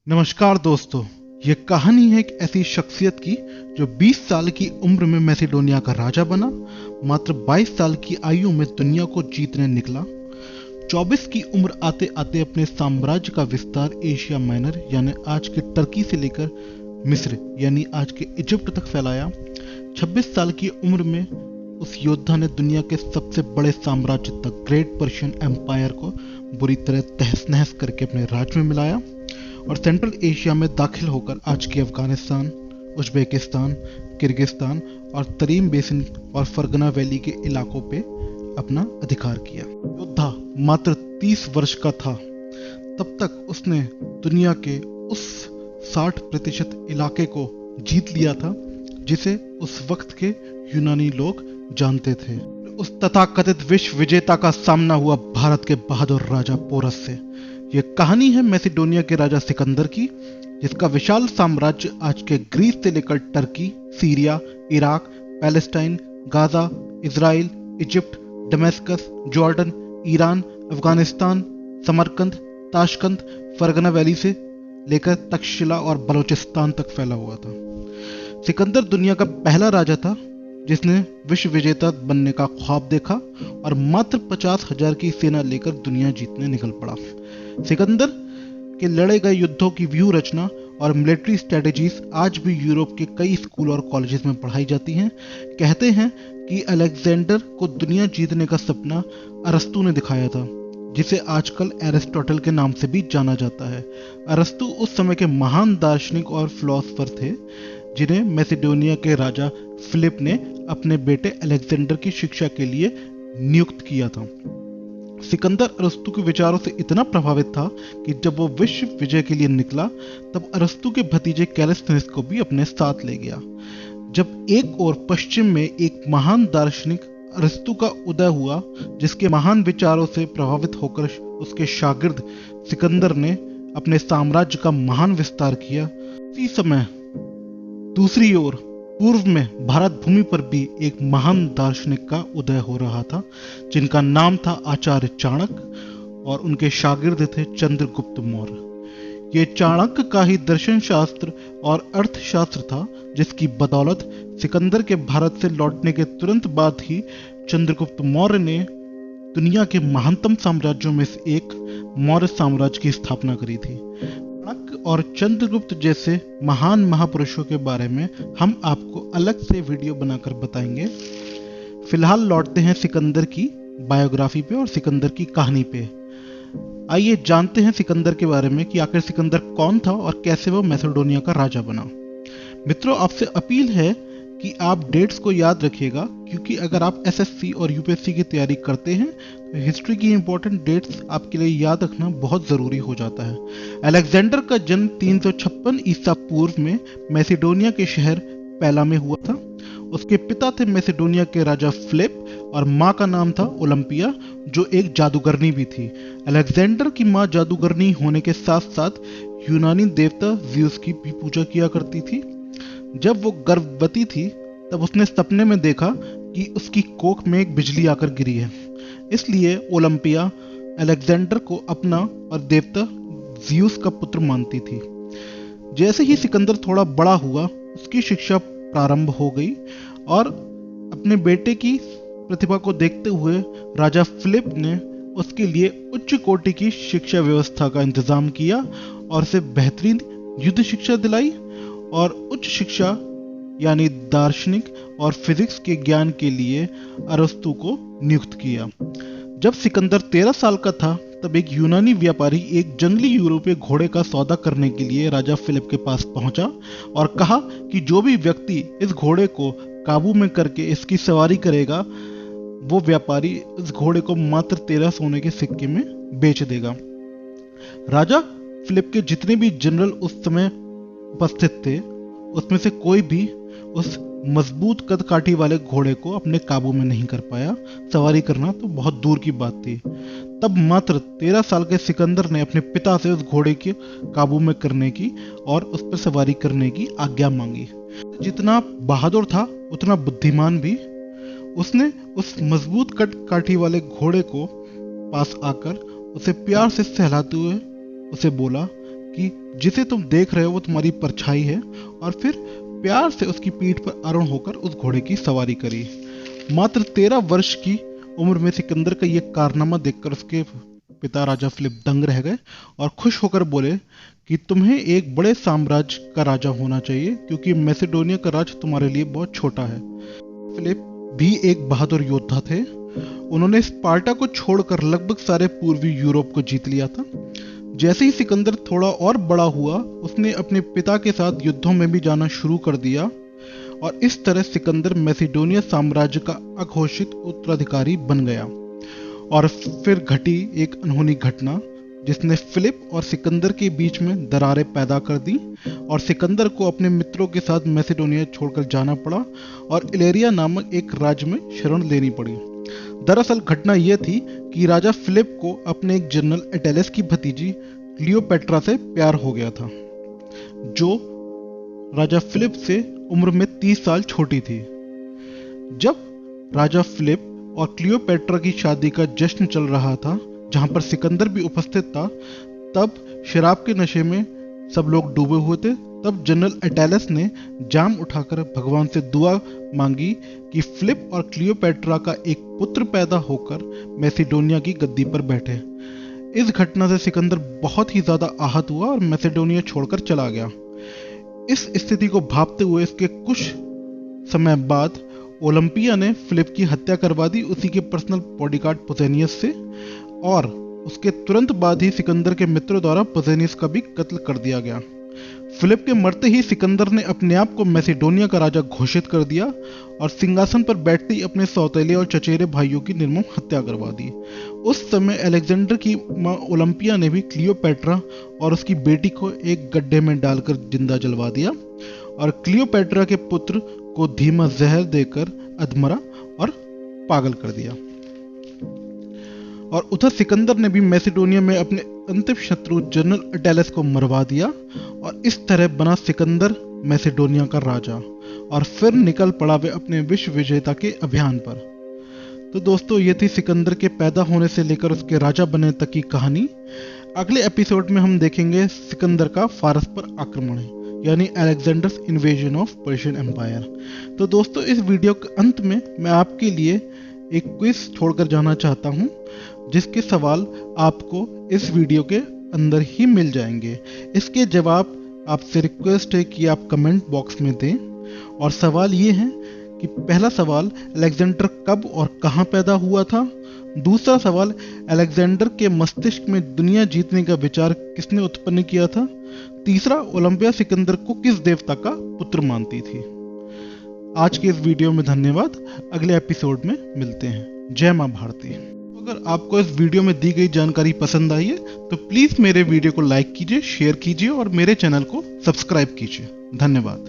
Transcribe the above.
नमस्कार दोस्तों, ये कहानी है एक ऐसी शख्सियत की जो 20 साल की उम्र में मैसेडोनिया का राजा बना। मात्र 22 साल की आयु में दुनिया को जीतने निकला। 24 की उम्र आते आते अपने साम्राज्य का विस्तार एशिया माइनर यानी आज के टर्की से लेकर मिस्र यानी आज के इजिप्ट तक फैलाया। 26 साल की उम्र में उस योद्धा ने दुनिया के सबसे बड़े साम्राज्य तक ग्रेट पर्शियन एम्पायर को बुरी तरह तहस नहस करके अपने राज में मिलाया और सेंट्रल एशिया में दाखिल होकर आज के अफगानिस्तान, उज्बेकिस्तान, किर्गिस्तान और तरीम बेसिन और फरगना वैली के इलाकों पे अपना अधिकार किया। योद्धा मात्र 30 वर्ष का था, तब तक उसने दुनिया के उस 60% इलाके को जीत लिया था जिसे उस वक्त के यूनानी लोग जानते थे। उस तथाकथित विश्व विजेता का सामना हुआ भारत के बहादुर राजा पोरस से। यह कहानी है मैसेडोनिया के राजा सिकंदर की, जिसका विशाल साम्राज्य आज के ग्रीस से लेकर Turkey, Syria, Iraq, Palestine, Gaza, Israel, Egypt, दमिश्क, Jordan, Iran, Afghanistan, Samarkand, Tashkent, Fergana valley से लेकर तक्षशिला और बलूचिस्तान तक फैला हुआ था। सिकंदर दुनिया का पहला राजा था जिसने विश्व विजेता बनने का ख्वाब देखा और मात्र 50,000 की सेना लेकर दुनिया जीतने निकल पड़ा। सिकंदर के लड़े गए युद्धों की व्यूह रचना और मिलिट्री स्ट्रेटेजीज आज भी यूरोप के कई स्कूल और कॉलेजेस में पढ़ाई जाती हैं। कहते हैं कि अलेक्जेंडर को दुनिया जीतने का सपना अरस्तु ने दिखाया था, जिसे आजकल एरिस्टोटल के नाम से भी जाना जाता है। अरस्तु उस समय के महान दार्शनिक और फिलोसोफर थे जिन्हें मैसेडोनिया के राजा फिलिप ने अपने बेटे अलेक्जेंडर की शिक्षा के लिए नियुक्त किया था। सिकंदर अरस्तु के विचारों से इतना प्रभावित था कि जब वो विश्व विजय के लिए निकला तब अरस्तु के भतीजे कैलिस्थेनस को भी अपने साथ ले गया। जब एक और पश्चिम में एक महान दार्शनिक अरस्तु का उदय हुआ, जिसके महान विचारों से प्रभावित होकर उसके शागिर्द सिकंदर ने अपने साम्राज्य का महान विस्तार किया। इसी समय दूसरी ओर पूर्व में भारत भूमि पर भी एक महान दार्शनिक का उदय हो रहा था, जिनका नाम था आचार्य चाणक्य और उनके शागिर्द थे चंद्रगुप्त मौर्य। ये चाणक्य का ही दर्शन शास्त्र और अर्थशास्त्र था, जिसकी बदौलत सिकंदर के भारत से लौटने के तुरंत बाद ही चंद्रगुप्त मौर्य ने दुनिया के महानतम साम्राज्यों में से एक मौर्य साम्राज्य की स्थापना करी थी। चाणक्य और चंद्रगुप्त जैसे महान महापुरुषों के बारे में हम आपको अलग से वीडियो बनाकर बताएंगे। फिलहाल लौटते हैं सिकंदर की बायोग्राफी पे और सिकंदर की कहानी पे। आइए जानते हैं सिकंदर के बारे में कि आखिर सिकंदर कौन था और कैसे वो मैसेडोनिया का राजा बना। मित्रों, आपसे अपील है कि आप डेट्स को याद रखिएगा, क्योंकि अगर आप एसएससी और यूपीएससी की तैयारी करते हैं तो हिस्ट्री की इंपॉर्टेंट डेट्स आपके लिए याद रखना बहुत ज़रूरी हो जाता है। अलेक्जेंडर का जन्म 356 ईसा पूर्व में मैसेडोनिया के शहर पैला में हुआ था। उसके पिता थे मैसेडोनिया के राजा फिलिप और माँ का नाम था ओलंपिया, जो एक जादूगरनी भी थी। अलेक्जेंडर की माँ जादूगरनी होने के साथ साथ यूनानी देवता ज़्यूस की भी पूजा किया करती थी। जब वो गर्भवती थी तब उसने सपने में देखा कि उसकी कोख में एक बिजली आकर गिरी है, इसलिए ओलंपिया अलेक्जेंडर को अपना और देवता ज़्यूस का पुत्र मानती थी। जैसे ही सिकंदर थोड़ा बड़ा हुआ, उसकी शिक्षा प्रारंभ हो गई और अपने बेटे की प्रतिभा को देखते हुए राजा फिलिप ने उसके लिए उच्च कोटि की शिक्षा व्यवस्था का इंतजाम किया और उसे बेहतरीन युद्ध शिक्षा दिलाई और उच्च शिक्षा यानी दार्शनिक और फिजिक्स के ज्ञान के लिए अरस्तु को नियुक्त किया। जब सिकंदर 13 साल का था तब एक यूनानी व्यापारी एक जंगली यूरोपीय घोड़े का सौदा करने के लिए राजा फिलिप के पास पहुंचा और कहा कि जो भी व्यक्ति इस घोड़े को काबू में करके इसकी सवारी करेगा, वो व्यापारी इस घोड़े को मात्र 13 सोने के सिक्के में बेच देगा। राजा फिलिप के जितने भी जनरल उस समय उपस्थित थे, उसमें से कोई भी उस मजबूत कदकाठी वाले घोड़े को अपने काबू में नहीं कर पाया। सवारी करना तो बहुत दूर की बात थी। तब मात्र 13 साल के सिकंदर ने अपने पिता से उस घोड़े के काबू में करने की और उस पर सवारी करने की आज्ञा मांगी। जितना बहादुर था उतना बुद्धिमान भी। उसने उस मजबूत कदकाठी वाले घोड़े को पास आकर उसे प्यार से सहलाते हुए उसे बोला कि जिसे तुम देख रहे हो वो तुम्हारी परछाई है, और फिर प्यार से उसकी पीठ पर आरूढ़ होकर उस घोड़े की सवारी करी। मात्र 13 वर्ष की उम्र में सिकंदर का यह कारनामा देखकर उसके पिता राजा फिलिप दंग रह गए और खुश होकर बोले कि तुम्हें एक बड़े साम्राज्य का राजा होना चाहिए, क्योंकि मैसेडोनिया का राज तुम्हारे लिए बहुत छोटा है। फिलिप भी एक बहादुर योद्धा थे। उन्होंने स्पार्टा को छोड़कर लगभग सारे पूर्वी यूरोप को जीत लिया था। जैसे ही सिकंदर थोड़ा और बड़ा हुआ, उसने अपने पिता के साथ युद्धों में भी जाना शुरू कर दिया, और इस तरह सिकंदर मैसेडोनिया साम्राज्य का अघोषित उत्तराधिकारी बन गया। और फिर घटी एक अनहोनी घटना जिसने फिलिप और सिकंदर के बीच में दरारें पैदा कर दी, और सिकंदर को अपने मित्रों के साथ मैसेडोनिया छोड़कर जाना पड़ा और इलेरिया नामक एक राज्य में शरण लेनी पड़ी। दरअसल घटना यह थी कि राजा फिलिप को अपने एक जनरल अटेलस की भतीजी क्लियोपेट्रा से प्यार हो गया था, जो राजा फिलिप से उम्र में 30 साल छोटी थी। जब राजा फिलिप और क्लियोपेट्रा की शादी का जश्न चल रहा था, जहां पर सिकंदर भी उपस्थित था, तब शराब के नशे में सब लोग डूबे हुए थे। तब जनरल अटेलस ने जाम उठाकर भगवान से दुआ मांगी कि फिलिप और क्लियोपेट्रा का एक पुत्र पैदा होकर मैसेडोनिया की गद्दी पर बैठे। इस घटना से सिकंदर बहुत ही ज्यादा आहत हुआ और मैसेडोनिया छोड़कर चला गया। इस स्थिति को भांपते हुए इसके कुछ समय बाद ओलंपिया ने फिलिप की हत्या करवा दी, उसी के पर्सनल बॉडीगार्ड पोसेनियस से, और उसके तुरंत बाद ही सिकंदर के मित्रों द्वारा पोसेनियस का भी कत्ल कर दिया गया। फिलिप के मरते ही सिकंदर ने अपने आप को मैसेडोनिया का राजा घोषित कर दिया और सिंहासन पर बैठते ही अपने सौतेले और चचेरे भाइयों की निर्मम हत्या करवा दी। उस समय अलेक्जेंडर की मां ओलंपिया ने भी क्लियोपेट्रा और उसकी बेटी को एक गड्ढे में डालकर जिंदा जलवा दिया, और क्लियोपेट्रा के पुत्र को धीमा जहर देकर अधमरा और पागल कर दिया। और उधर सिकंदर ने भी मैसेडोनिया में अपने अंतिम शत्रु जनरल अटेलस को मरवा दिया, और इस तरह बना सिकंदर मैसेडोनिया का राजा, और फिर निकल पड़ा वे अपने विश्व विजेता के अभियान पर। तो दोस्तों, ये थी सिकंदर के पैदा होने से लेकर उसके राजा बनने तक की कहानी। अगले एपिसोड में हम देखेंगे सिकंदर का फारस पर आक्रमण, यानी Alexander's invasion of Persian empire. तो दोस्तों, इस वीडियो के अंत में मैं आपके लिए एक क्विज छोड़कर जाना चाहता हूं, जिसके सवाल आपको इस वीडियो के अंदर ही मिल जाएंगे। इसके जवाब आपसे रिक्वेस्ट है कि आप कमेंट बॉक्स में दें। और सवाल ये है कि पहला सवाल, अलेक्जेंडर कब और कहां पैदा हुआ था? दूसरा सवाल, अलेक्जेंडर के मस्तिष्क में दुनिया जीतने का विचार किसने उत्पन्न किया था? तीसरा, ओलंपिया सिकंदर को किस देवता का पुत्र मानती थी? आज के इस वीडियो में धन्यवाद। अगले एपिसोड में मिलते हैं। जय मां भारती। अगर आपको इस वीडियो में दी गई जानकारी पसंद आई है तो प्लीज मेरे वीडियो को लाइक कीजिए, शेयर कीजिए और मेरे चैनल को सब्सक्राइब कीजिए। धन्यवाद।